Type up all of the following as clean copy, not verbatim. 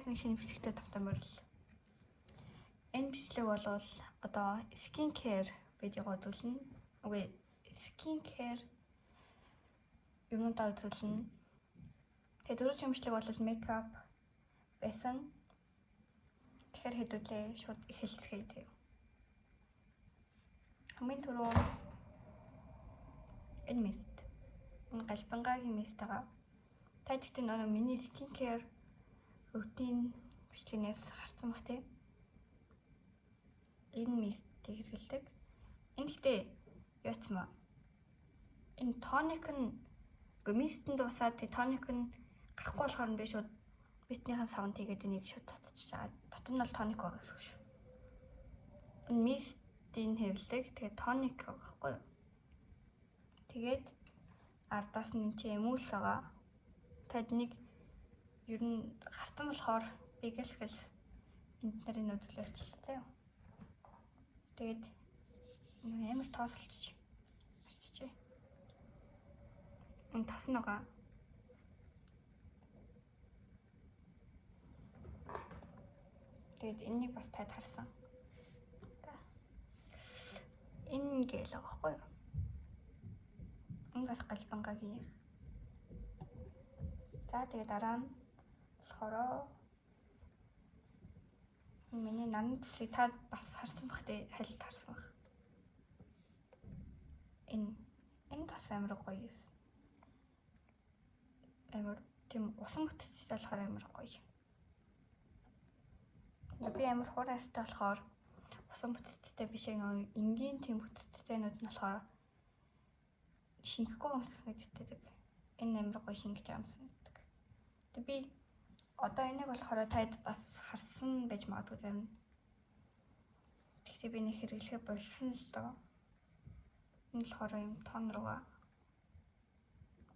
нэг шинэ бичлэгтэй тавтамжил. Энэ бичлэг бол одоо skin care видеого үзүүлнэ. Үгүй skin care юмудаа үзүүлнэ. Тэгээ дөрөв шимжлэг бол makeup байсан. Тэгэхээр хэдүүлээ шууд эхэлцгээе тийм. Хамгийн түрүү энэ мист. Энэ галбангагийн мист байгаа. Та гэхдээ нөгөө миний skin care рутин бичлэгнээс харсан бах тийм. Энэ мистийг хэрэглэдэг. Энэ гэхдээ яатсан ба. Энэ тоник нь мистэнд усаад тоник нь гарахгүй болохоор би шууд мистнийхэн савн тэгээд энийг шууд татчихж байгаа. Дотор нь бол тоник байгаа гэсэн үг шүү. Энэ мистийн хэрэглэдэг. Тэгээд тоник байхгүй юу? Тэгээд ардаас нь энэ эмүүл байгаа. Тэгэд нэг ер нь хартан болохоор би гэлсгэл энд нарын нөдлөө өчлөө. Тэгээд амар тоосолчих. Арчижээ. Энэ тос байгаа. Тэгээд энэнийг бас таад харсан. Энэ гэл байгаа байхгүй юу? Энэ бас галбангагийн. За тэгээд дараа нь болохоор миний нан төсөй та бас харсан бах тий хальт харсан бах. Энэ бас амар гоё. Амар тийм усан бүтцтэй болохоор амар гоё. Би амар хуурайстай болохоор усан бүтцтэй биш нэг энгийн тийм бүтцтэйнүүд нь болохоор шингэхгүй юмс гэдэг. Энэ амар гоё шингэж байгаа юм санагдав. Тэг би одоо энийг болохоор таад бас харсан байж магадгүй зарим. Гэхдээ би нэг хэрэглэхэ болсон л доо. Энэ болохоор юм тон руугаа.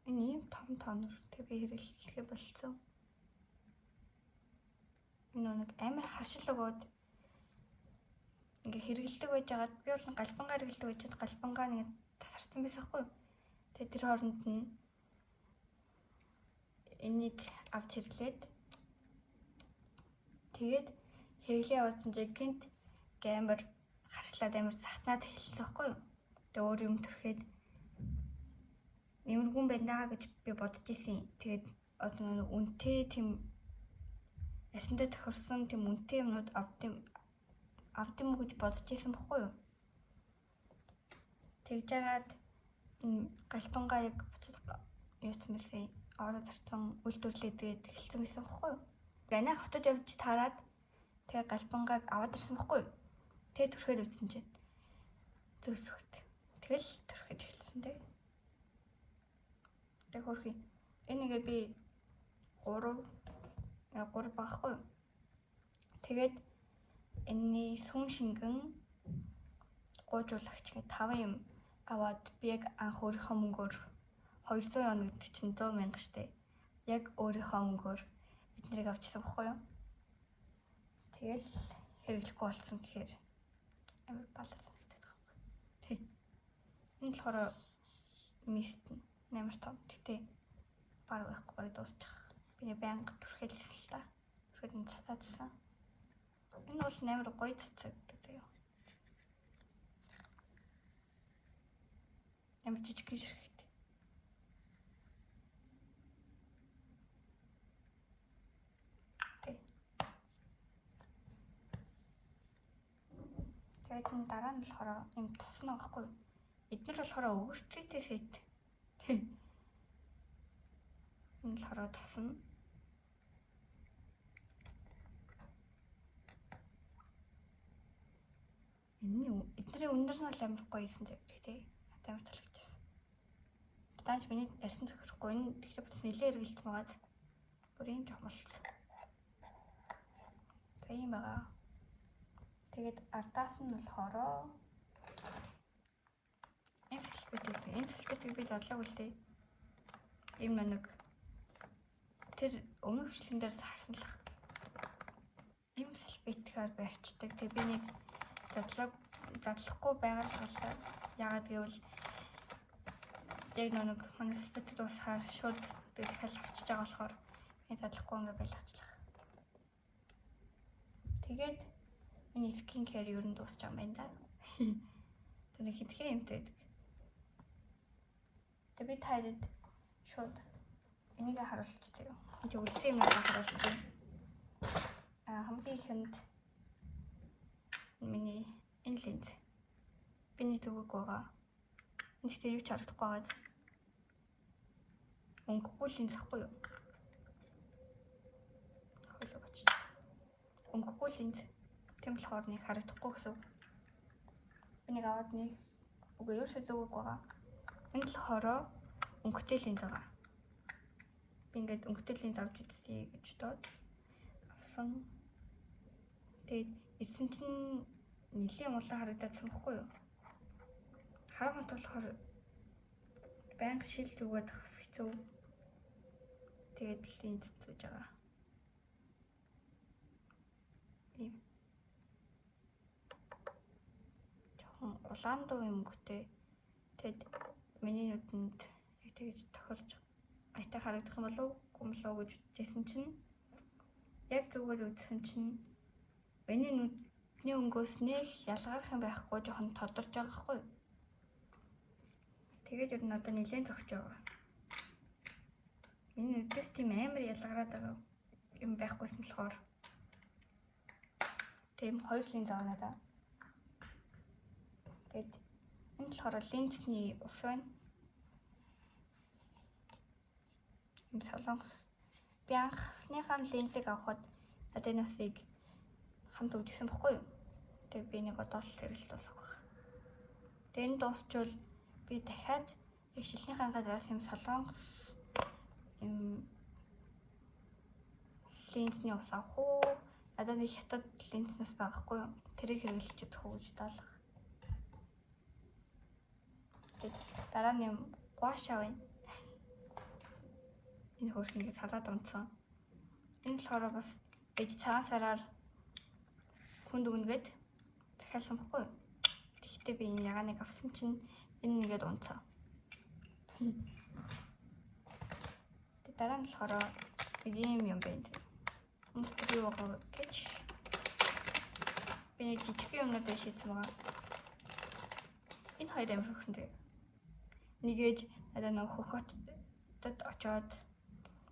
Энэ юм том тонор. Тэг би хэрэглэхэ болсон. Энэ нэг амар хашил өгөөд ингээ хэрэглэдэг байж байгаад би бол галбангаа хэрэглэдэг байжгаад галбангаа нэг тасарсан байсан хгүй. Тэгээ тэр хооронд нь энийг авч хэрэглээд тэгээд хэрэглээ явуулсан чинь гинт амар харшлаад амар захнаад эхэлсэн хгүй. Тэгээ өөр юм төрхэд нэмэргүн байна гэж би бодож исэн. Тэгээд одоо нэг үнэтэй тийм ясандаа тохирсон тийм үнэтэй юмнууд авдим гэж бодож исэн баггүй юу? Тэгж жагаад энэ галбангаа яг буцаад юусан байсан ороод ирсэн үйлдвэрлэдэг эхэлсэн байсан баггүй юу? Гэнэ хотод явж таарад тэгээ галбангааг аваад ирсэн баггүй юу? Тэгээ төрөхөд үзсэн чинь төрөхөд. Тэгэл төрөхөд эхэлсэн тэгээ. Тэг хөрхи. Энийгээ би 3 багхгүй. Тэгээд энэний сүн шингэн гуйжуулагч гэ 5 юм аваад би яг анх өөрийнхөө мөнгөөр 200 yen гэдэг чинь 100 мянга штэ. Яг өөрийнхөө мөнгөөр эднэрийг авчихсан баггүй юу? Тэгэл хэрэглэхгүй болсон гэхээр амар балаа санагдаад байгаа байхгүй. Энэ болохоор мист нэмэр том. Гэтэ баг байхгүй дуусчих. Би байнга түрхэлсэн л та. Түрхэд нь цацаадсан. Энэ бол нэмэр гоё цацагддаг заяа. Нэмэр жижиг гэж хэрэгтэй. Тэгээд энэ дараа нь болохоор юм тосно байхгүй. Эдгээр болохоор өвөрцөйтэй сет. Энэ болохоор тосно. Эдний өндөр нь л амар гоё юмсан тэгтээ. Амар таалагдчихсан. Даанч миний ярьсан тохирохгүй энэ тэгэхээр бас нэлээ эргэлт байгаад бүр юм жохмолсон. Тэг юм байгаа. Тэгээд ардаас нь болохоор энэ сэлбэтийг би бодлоо үлдээ. Ийм нэг тэр өмнөх бичлэгэн дээр харсан л ийм сэлбэтгэхээр барьцдаг. Тэг би нэг задлахгүй байгаа болохоор яагаад гэвэл яг нэг манай сэлбэтэд дуусахаар шууд би дахиад авчиж байгаа болохоор би задлахгүй ингээ байлгачлах. Тэгээд миний скин кеэр ер нь дуусч байгаа юм байна да. Тэр хэдхэн юмтай байдаг. Тэгээд би таард шууд энийг харуулчихъя. Энд үлдсэн юмнаа харуулчих. Хамгийн ихэнд миний энэ линз. Биний зүгэг байгаа. Энд ихтэй юу ч харагдахгүй байгаад. Өнгөгүй линз ахгүй юу? Өнгөгүй линз. Тийм болохоор нэг харагдахгүй гэсэн. Би нэг аваад нэг үгүй ерөөсөө зүгэг байгаа. Энэ болохоор өнгөтэй линз байгаа. Би ингээд өнгөтэй линз авч үзье гэж бодоод авсан. Тэгээд эцэн чинь нэлийн улаан харагдаад байхгүй юу? Харахад болохоор банк шил зүгээд хэцүү. Тэгээд линз зүүж байгаа. Ийм. Жохон улаан дуу юм өнгөтэй. Тэгэд миний нүдэнд яг тэгж тохирч айтай харагдах юм болов уу гэж бодчихсон чинь яг зүгээр үзсэн чинь миний нүдний өнгөөс нэг ялгарх юм байхгүй жоохон тодорч байгаа хгүй. Тэгээд ер нь одоо нэлээд зогсож байгаа. Миний нүдээс тийм амар ялгараад байгаа юм байхгүйсэн болохоор тийм хоёр линз аваа надаа. Тэгээд энэ болохоор линзний ус байна. Энэ солонгос. Би анхныхаа линзийг авахад надад энэ усыг хамт өгсөн байхгүй юу? Тэгээд би нэг одоо л хэрэглэж дуусгах. Тэгээд энэ дуусчвал би дахиад яг шилнийхэн гадраас юм солонгос юм линзний ус авах уу? Надад нэг хятад линзнес байхгүй юу? Тэрийг хэрэглэж үзэх үү гэж даалга. Тэгээд дараа нь юм гуашаа байна. Энэ хөрх ингэ салаад унтсан. Энэ болохоор бас ээж цагаан сараар хүнд өгнөгээд захиалсан байхгүй юу? Тэгэхдээ би энэ ягааныг авсан чинь энэ нэгээд унтсан. Тэгээд дараа нь болохоор нэг юм байна. Мөн би байгаа гэж би нэг жижиг юмнуудаа шийдсэн байгаа. Энэ хоёр амир хөрхөнтэй. Нэгээд надад нэг хөхөтөд очоод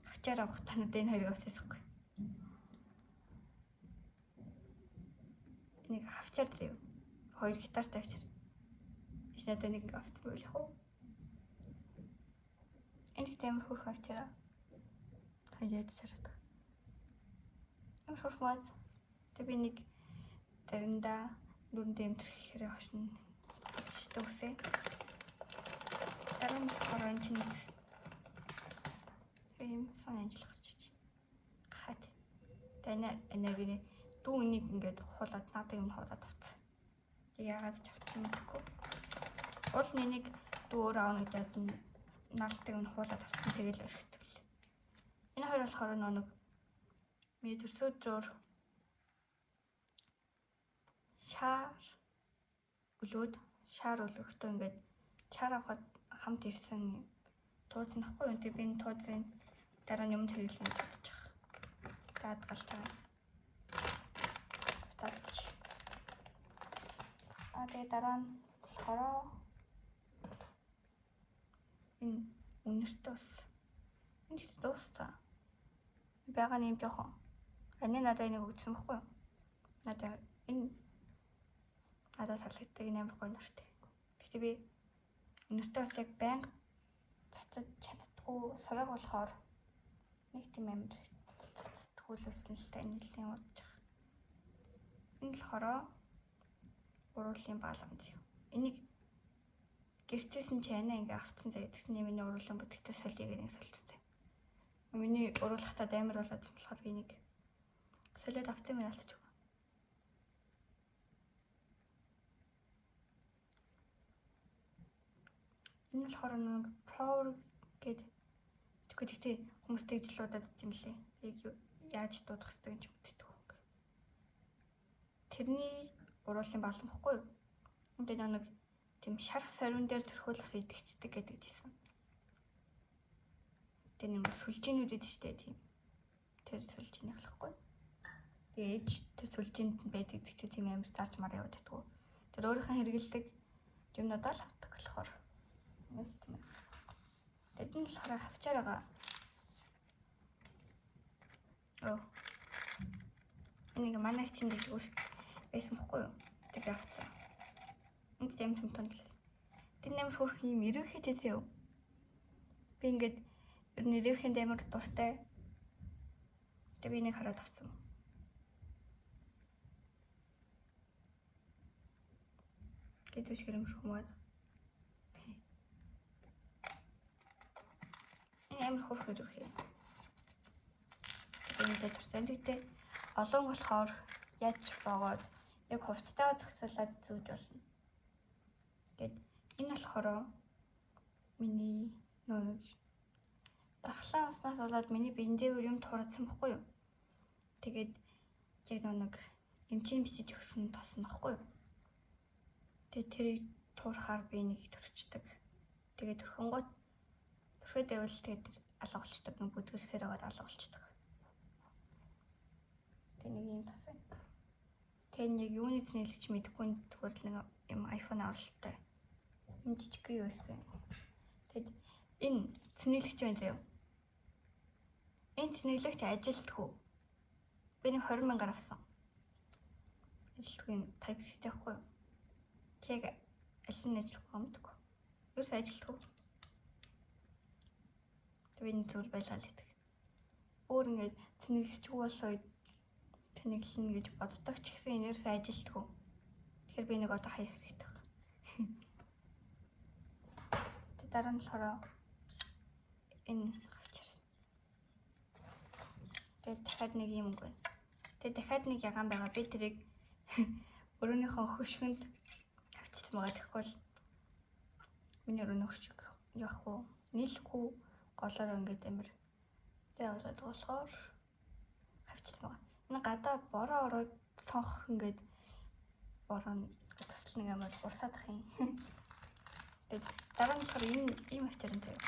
авчаар авах танад энэ хоёрыг авчихсан. Нэг авчаар заяа. Хоёр гитартай авчаар. Иш надад нэг авт байл яах вэ? Энэ тийм хөрх авчаараа. Хаяад цараад. Ямар хурмаас тэг би нэг заримдаа нүрэндээ эмтрэхээр хошно авчдаг үсэ. Дараа нь болохоор энэ чинь ийм сан ажиллах гэж хаад. Тэний энерги дүү энийг ингээд хуулаад надад юм хуулаад авцсан. Яагаад ч авцсан мэдэхгүй. Уул нэнийг дүү өөр аавна гэж наалтыг нь хуулаад авцсан тэгэл өрхтөв л. Энэ хоёр болохоор нэг ми төрсөөр шаар өлөختөө ингээд чаар авахад хамт ирсэн тууз нахгүй юм. Тэг би энэ туузын дараа нь юм хэрэглэн бодчих. Даад галж байгаа. Татч. Тэгээ дараа нь болохоор энэ үнэртээ ус. Энд дууссан. Бага нэм жоохон. Энийг надад энийг өгсөн байхгүй юу? Надад энэ надад салгитдаг амар гоё нэртэй. Гэхдээ би өнөртөө бас яг байнга цацаж чаддгүй сураг болохоор нэг тийм амар цацдгүүлсэн л та энэ л юм бодож байгаа. Энэ болохоор уруулын баламж юм. Энийг гэрчсэн чайна ингээ автсан заяа гэсэн миний уруулын бүтгтэй солийг нэг солилцсон. Миний уруулахтаа амар болоод болохоор би нэг солиод авсан юм алдчих. Энэ болохоор нэг power гэдэг тэгтээ хүмүүс тэгжлуудад юм лээ. Яг яаж дуудах хэрэгтэй гэж мэддэг. Тэрний уруулын баламхгүй юу? Энд нэг тийм шарх сорин дээр төрхөөлөх идэгчдэг гэдэг жисэн. Тэр нэг сүлжээнүүд идэв штэ тийм. Тэр сүлжээнийх лхгүй. Тэгээ ээж сүлжээнд байдаг гэхдээ тийм амар зарж мар яваад байдгүй. Тэр өөрийнхөө хэрэгэлдэг юмнуудаа л авдаг болохоор нэг тийм ээ. Тэд нь болохоор авчаар байгаа. Энийг манай чинь гэж үс байсан бохгүй юу? Тэг авцсан. Энд тийм томтон гэлээ. Тэр нэмэр хөрх юм ерөнхий тэзээ юу? Би ингээд ер нь ерөнхийн дэмэр дуртай. Тэг би нэг хараад авцсан. Гэтэл хэрэмш хүмүүс. Энэ амар хөрх ерөнхий. Энд дуртай. Тэгтээ олон болохоор яаж боогоод яг хувцастайгаа зохицуулаад зүүж болно. Тэгэд энэ болохоор миний нэг дархлаа уснаас болоод миний биендээ юм туурдсан бохгүй юу? Тэгээд яг нэг эмчийн бисэж өгсөн тосно бохгүй юу? Тэгээд тэрийг туурахаар би нэг төрчдөг. Тэгээд төрхөнгөт төрхөд байвал тэгээд алга болчдөг. Бүдгэрсээр аваад алга болчдөг. Тэг нэг юм тасаа. Тэг нэг юуны зэнэлэгч мэдэхгүй зүгээр л нэг юм iPhone авалттай. Юм жижиг USB. Тэг энэ зэнэлэгч байна заяа. Энэ зэнэлэгч ажилтгүй. Би нэг 20,000 авсан. Ажилтгүй юм Type-C таахгүй юу? Тэг аль нь ажиллахгүй юм дгүй. Ерөөс ажилтгүй. Тэг би нэг зүгээр байлаа л гэдэг. Өөр ингээд зэнэлэгчгүй болсоо тэнэглэн гэж боддог ч гэсэн энэ ерөөсөө ажилтгүй. Тэгэхээр би нэг одоо хаях хэрэгтэй байна. Тэг дараа нь болохоор энэ авчир. Тэг дахиад нэг юм үгүй. Тэг дахиад нэг ягаан байгаа. Би тэрийг өрөөнийхөө хөшгөнд авчирсан байгаа. Тэгэхгүй миний өрөөний хөшг яах вэ? Нийлэхгүй голоор ингээд амир зай болоод болохоор авчирсан байгаа. Нэг гадаа бороо ороод цонх ингээд бороо тасл нэг амар урсаадах юм. Тэгээд дараа нь болохоор энэ ийм авчирсан заяа.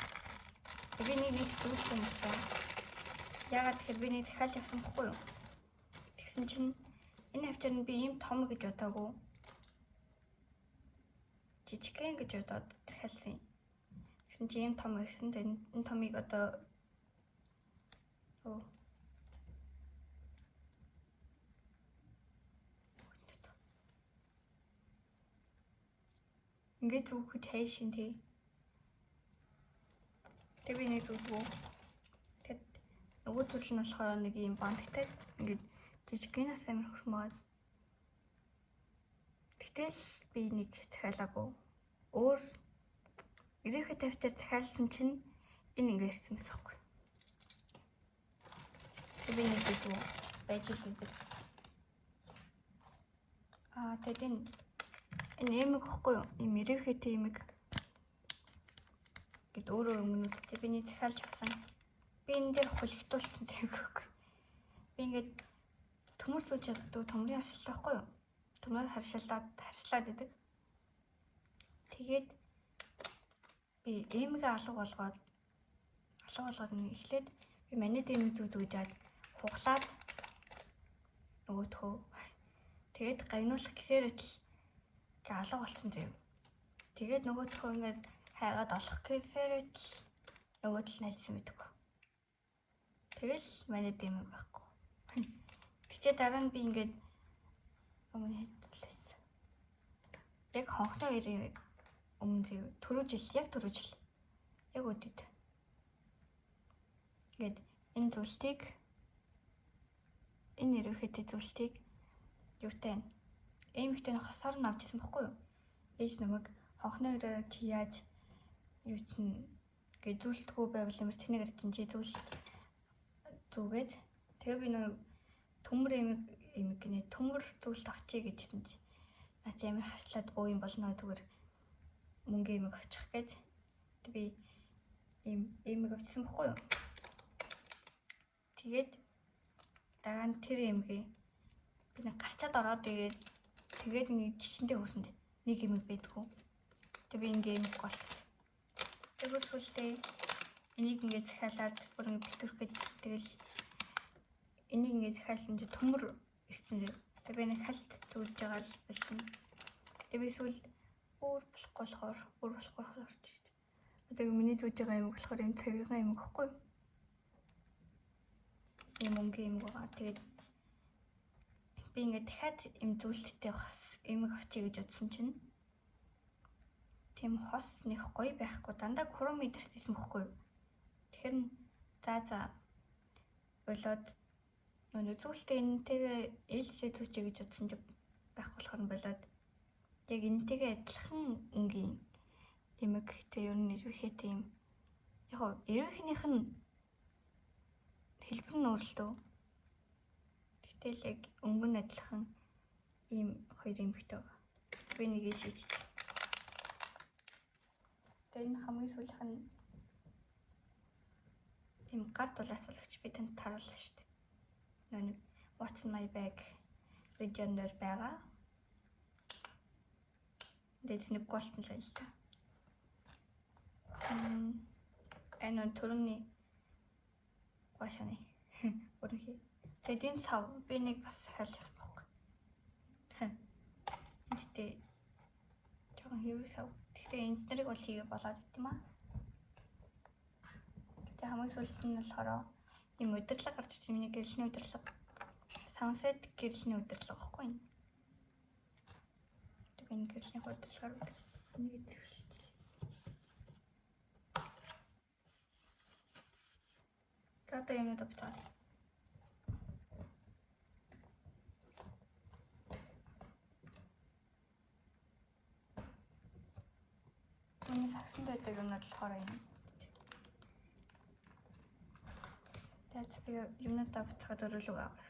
Би нэг зүйлсэн юм байна. Ягаад тэгэхээр би нэг захиалж авсан байхгүй юу? Тэгсэн чинь энэ авчир нь би ийм том гэж бодоогүй. Жижигхэн гэж бодоод захиалсан. Тэгсэн чинь ийм том ирсэн. Энэ томыг одоо ингээд зүгхэд хайшин тий. Тэг би нэг зүгөө. Тэгэд нөгөө төрөл нь болохоор нэг юм бандтай ингээд жижигхэнээс амир хурмаас. Гэтэл би нэг захиалаагүй. Өөр ерөнхий тавьтаар захиалсан чинь энэ ингээд ирсэн байсан байхгүй. Тэг би нэг зүгөө байж идэв. Тэгэд энэ эмэг гэхгүй юу? Ийм ерөнхийтэй эмэг гэд өөр өмнөд би нэг захиалж авсан. Би энэ дээр хулигтуулсан тэгэхгүй. Би ингээд төмөр сууж чаддаг төмрийн харшилтай байхгүй юу? Төмрөөр харшлаад идэг. Тэгээд би эмэгээ алга болгоод нэг эхлээд би манайд эмэг зүгдгэж жаад хуглаад нөгөөдхөө тэгээд гагнуулах гэсээр л алга болсон заяа. Тэгээд нөгөөдхөө ингээд хайгаад олох гэсээр л нөгөөд л найзсан мэдгүй. Тэгэл манайд эмэг байхгүй. Тэгтээ дараа нь би ингээд өмнө хэдлээсэн. Яг хонхны хоёрын өмнө заяа. Түрүү жил. Яг өдөд. Ингээд энэ зүйлтийг энэ ерөнхийдөө зүйлтийг юутай вэ? Эмэгтэй нэг хасаар нь авчихсан байхгүй юу? Ээж намайг хонхны хоёроор чи яаж юу чинь гэ зүйлтгүү байвал ямар тэнэг арчин чи зүгээд тэгээ би нэг төмөр эмэг гинэ төмөр зүйлт авчий гэдсэн чи наа чи амар хаслаад боо юм болно зүгээр мөнгө эмэг авчих гээд би эмэг авчихсан байхгүй юу? Тэгээд дараа нь тэр эмгээ би нэг гарчаад ороод ирээд тэгээд нэг чихэндээ хөөсөнд нэг эмэг байдгүй. Тэг би ингээ эмэг голцсон. Тэгвэл сүлдээ энийг ингээ захиалаад бүр ингээ битүүрхэд тэгэл энийг ингээ захиалсан чи төмөр ирсэн дээ. Тэгээ би нэг хальт зүлж байгаа л байсан. Тэгээ би эсвэл өөр болохоор орчих шүү дээ. Одоо миний зүлж байгаа юм болохоор юм цагирган юм гэхгүй юу? Юм өнгийн юм байгаа. Тэгээд би ингээд дахиад юм зүйлттэй юм авчиг гэж бодсон чинь тийм хос нэг гоё байхгүй дандаа хурам мэдэрсэн байхгүй юу? Тэгэхээр за болоод нөгөө зүйлтэй энэтэйгээ ээлжлээ түүчээ гэж бодсон ч байх болохоор нь болоод яг энэтэйгээ адилхан өнгийн эмэг тэг ер нь ирвэхээ тийм яг ирвэхнийх нь хэлбэр нь өөрлөлтөө тэгтэл яг өнгөн адилхан ийм хоёр эмэгтэй байгаа. Би нэг шийдэж. Тэр нь хамгийн сүүлийнх нь ийм гар дулаасуулагч би танд таруулсан шүү дээ. Нэг What's in my bag видеон дээр байгаа. Дэс нэг голтон л л та. Энэ төрөний гашааны өрхий. Тэдийн сав би нэг бас хайлсан байхгүй. Тэгтээ жоохон хэврэг сав. Тэгтээ энэ нарыг бол хийгээ болоод ит юм аа. Тэг хамгийн сүүлд нь болохоор ийм удирлага гарч ирсэн миний гэрэлний удирлага. Sunset гэрэлний удирлага байхгүй юу? Тэг энэ гэрэлний удирдлагаар нэг зөвшөлт. Одоо юм уу бодцоо. Миний сагсан байдаг юм болохоор юм. Тэгээс би юмнуудаа буцаад өрөөлөг авах.